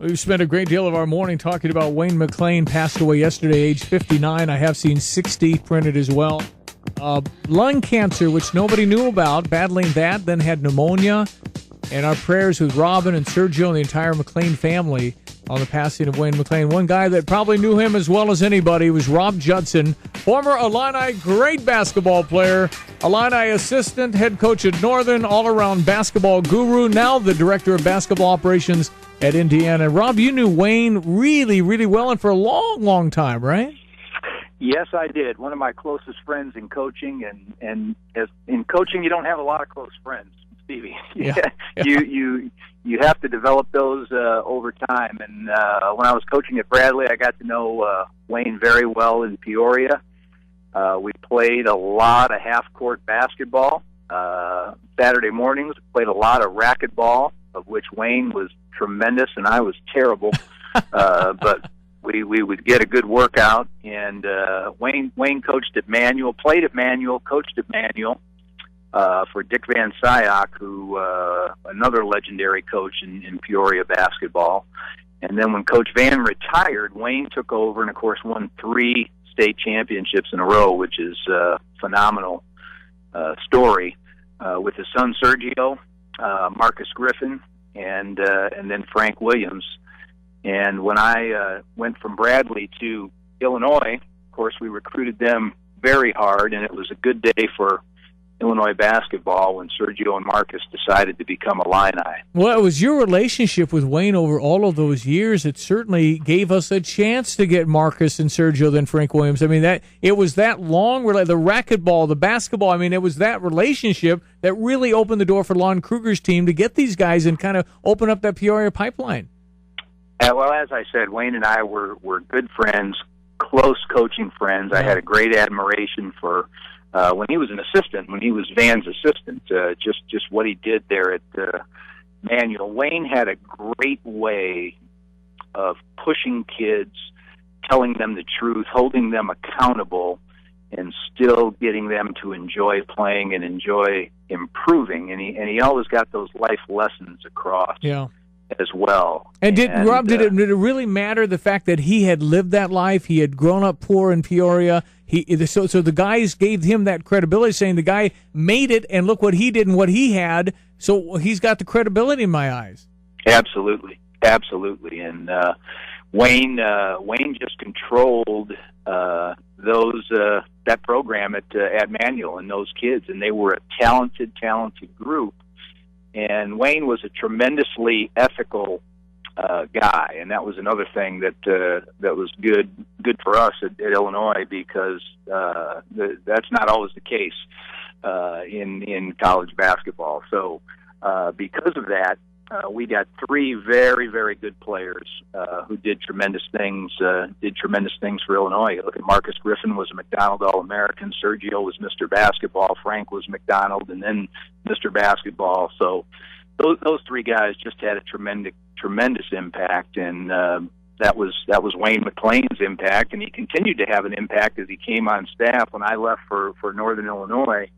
We've spent a great deal of our morning talking about Wayne McClain, passed away yesterday, age 59. I have seen 60 printed as well. Lung cancer, which nobody knew about, battling that, then had pneumonia. And our prayers with Robin and Sergio and the entire McClain family on the passing of Wayne McClain. One guy that probably knew him as well as anybody was Rob Judson, former Illini great basketball player, Illini assistant, head coach at Northern, all-around basketball guru, now the director of basketball operations at Indiana. Rob, you knew Wayne really, really well and for a long, long time, right? Yes, I did. One of my closest friends in coaching, and as in coaching, you don't have a lot of close friends, Stevie. Yeah. You have to develop those over time. And when I was coaching at Bradley, I got to know Wayne very well in Peoria. We played a lot of half-court basketball. Saturday mornings, we played a lot of racquetball, of which Wayne was tremendous and I was terrible. But we would get a good workout. And Wayne coached at Manual, played at Manual, coached at Manual. For Dick Van Sciak, who another legendary coach in Peoria basketball. And then when Coach Van retired, Wayne took over and, of course, won 3 state championships in a row, which is a phenomenal story, with his son Sergio, Marcus Griffin, and then Frank Williams. And when I went from Bradley to Illinois, of course, we recruited them very hard, and it was a good day for Illinois basketball when Sergio and Marcus decided to become Illini. Well, it was your relationship with Wayne over all of those years. It certainly gave us a chance to get Marcus and Sergio, then Frank Williams. I mean, it was that long, the racquetball, the basketball. I mean, it was that relationship that really opened the door for Lon Kruger's team to get these guys and kind of open up that Peoria pipeline. Well, as I said, Wayne and I were good friends, close coaching friends. I had a great admiration for when he was an assistant, when he was Van's assistant, just what he did there at Manual. Wayne had a great way of pushing kids, telling them the truth, holding them accountable, and still getting them to enjoy playing and enjoy improving. And he always got those life lessons across. Yeah. As well. And did it really matter the fact that he had lived that life? He had grown up poor in Peoria. So the guys gave him that credibility, saying the guy made it, and look what he did and what he had. So he's got the credibility in my eyes. Absolutely. And Wayne just controlled that program at Manual and those kids, and they were a talented group. And Wayne was a tremendously ethical guy, and that was another thing that was good for us at Illinois, because that's not always the case in college basketball. So because of that, we got 3 very, very good players who did tremendous things for Illinois. Look at Marcus Griffin was a McDonald All-American. Sergio was Mr. Basketball. Frank was McDonald, and then Mr. Basketball. So those 3 guys just had a tremendous impact, and that was Wayne McClain's impact, and he continued to have an impact as he came on staff. When I left for Northern Illinois,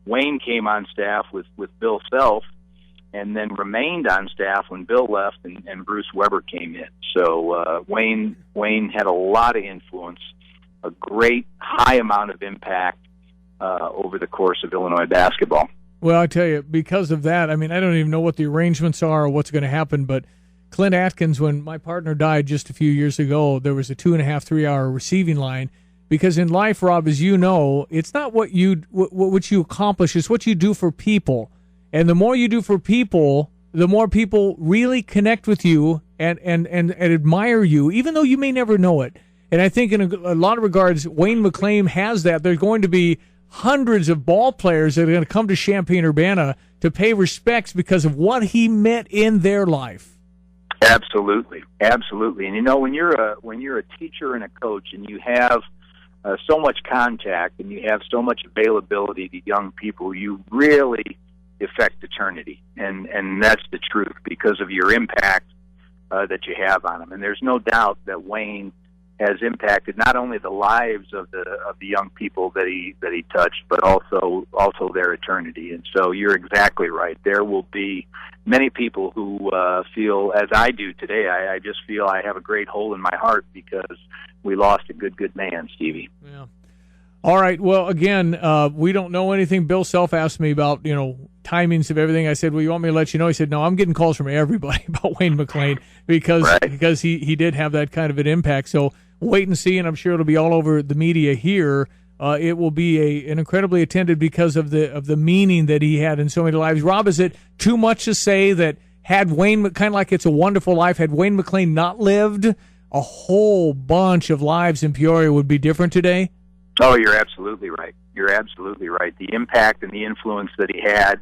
Wayne came on staff with Bill Self, and then remained on staff when Bill left and Bruce Weber came in. So Wayne had a lot of influence, a great high amount of impact over the course of Illinois basketball. Well, I tell you, because of that, I mean, I don't even know what the arrangements are or what's going to happen, but Clint Atkins, when my partner died just a few years ago, there was a 2.5, 3-hour receiving line. Because in life, Rob, as you know, it's not what you accomplish, it's what you do for people. And the more you do for people, the more people really connect with you and admire you, even though you may never know it. And I think in a lot of regards, Wayne McClain has that. There's going to be hundreds of ball players that are going to come to Champaign-Urbana to pay respects because of what he meant in their life. Absolutely. And you know, when you're a teacher and a coach, and you have so much contact and you have so much availability to young people, you really affect eternity, and that's the truth because of your impact that you have on them. And there's no doubt that Wayne has impacted not only the lives of the young people that he touched, but also their eternity. And so you're exactly right. There will be many people who feel, as I do today, I just feel I have a great hole in my heart because we lost a good man, Stevie. Yeah. All right. Well, again, we don't know anything. Bill Self asked me about, timings of everything. I said, well, you want me to let you know? He said, no, I'm getting calls from everybody about Wayne McClain because he did have that kind of an impact. So wait and see, and I'm sure it'll be all over the media here. It will be an incredibly attended because of the meaning that he had in so many lives. Rob, is it too much to say that had Wayne, kind of like It's a Wonderful Life, had Wayne McClain not lived, a whole bunch of lives in Peoria would be different today? Oh, you're absolutely right. You're absolutely right. The impact and the influence that he had,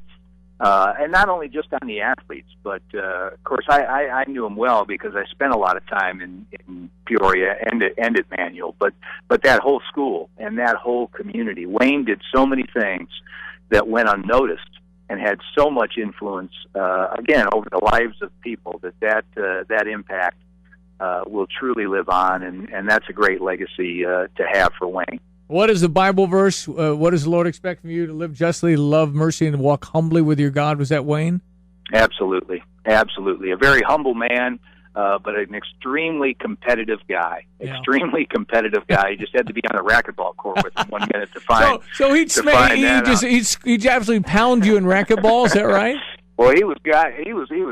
and not only just on the athletes, but of course I knew him well because I spent a lot of time in Peoria and at Manual. But that whole school and that whole community, Wayne did so many things that went unnoticed and had so much influence again over the lives of people that impact will truly live on, and that's a great legacy to have for Wayne. What is the Bible verse? What does the Lord expect from you? To live justly, love mercy, and walk humbly with your God. Was that Wayne? Absolutely. Absolutely. A very humble man, but an extremely competitive guy. Yeah. Extremely competitive guy. He just had to be on a racquetball court within 1 minute to find. So he'd absolutely pound you in racquetball. Is that right? Well, he was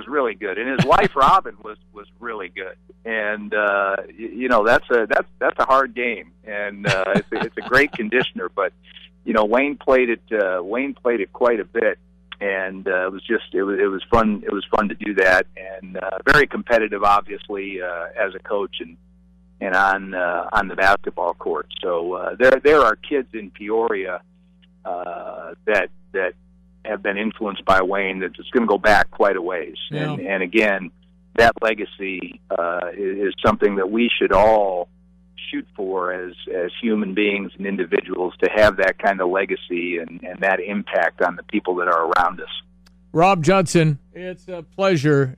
really good, and his wife Robin was really good, and that's a hard game, and it's a great conditioner. But Wayne played it quite a bit, and it was fun. It was fun to do that, and very competitive, obviously, as a coach and on the basketball court. So there are kids in Peoria that have been influenced by Wayne that's just going to go back quite a ways. Yeah. And again, that legacy is something that we should all shoot for as human beings and individuals, to have that kind of legacy and that impact on the people that are around us. Rob Judson, it's a pleasure.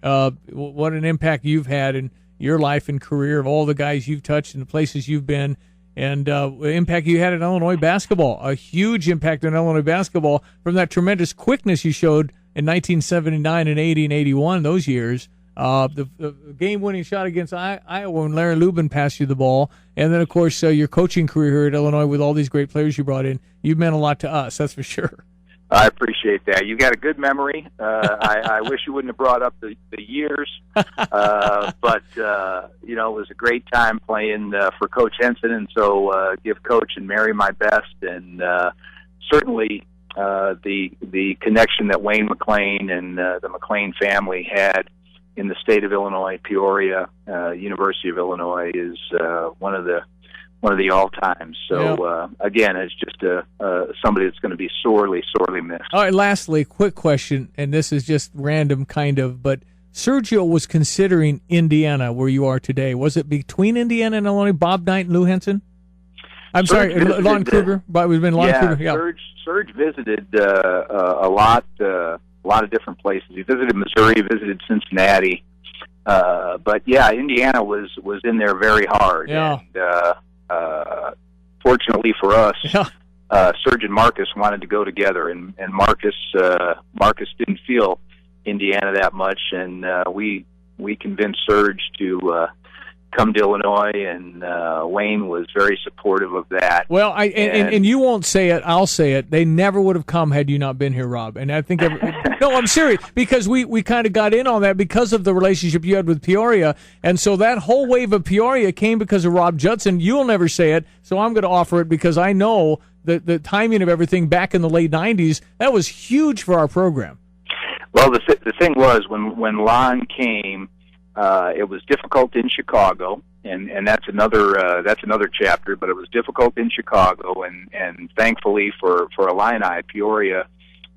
What an impact you've had in your life and career, of all the guys you've touched and the places you've been. And the impact you had in Illinois basketball, a huge impact on Illinois basketball from that tremendous quickness you showed in 1979 and 80 and 81, those years. The game-winning shot against Iowa when Larry Lubin passed you the ball. And then, of course, your coaching career here at Illinois with all these great players you brought in. You've meant a lot to us, that's for sure. I appreciate that. You got a good memory. I wish you wouldn't have brought up the years, but it was a great time playing for Coach Henson, and so give Coach and Mary my best, and certainly the connection that Wayne McClain and the McClain family had in the state of Illinois, Peoria, University of Illinois, is one of the all-times. So, again, it's just somebody that's going to be sorely missed. All right, lastly, quick question, and this is just random kind of, but Sergio was considering Indiana where you are today. Was it between Indiana and Illinois, Bob Knight and Lou Henson? I'm sorry, Lon Kruger? We've been Lon Kruger. Yeah, Serge visited a lot of different places. He visited Missouri, visited Cincinnati. But, yeah, Indiana was in there very hard. Yeah. And fortunately for us, Serge and Marcus wanted to go together, and Marcus didn't feel Indiana that much, and we convinced Serge to come to Illinois, and Wayne was very supportive of that. Well, and you won't say it, I'll say it. They never would have come had you not been here, Rob. And I think no, I'm serious, because we kind of got in on that because of the relationship you had with Peoria, and so that whole wave of Peoria came because of Rob Judson. You'll never say it, so I'm going to offer it because I know that the timing of everything back in the late 90s, that was huge for our program. Well, the thing was, when Lon came, it was difficult in Chicago, and that's another chapter. But it was difficult in Chicago, and thankfully for Illini, Peoria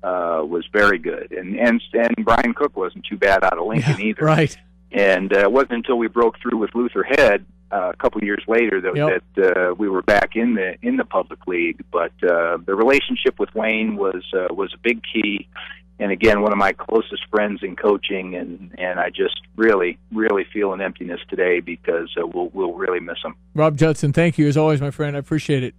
was very good, and Brian Cook wasn't too bad out of Lincoln either. Right. And it wasn't until we broke through with Luther Head a couple years later that we were back in the public league. But the relationship with Wayne was a big key. and again, one of my closest friends in coaching, and I just really feel an emptiness today because we'll really miss him. Rob Judson, thank you as always, my friend. I appreciate it.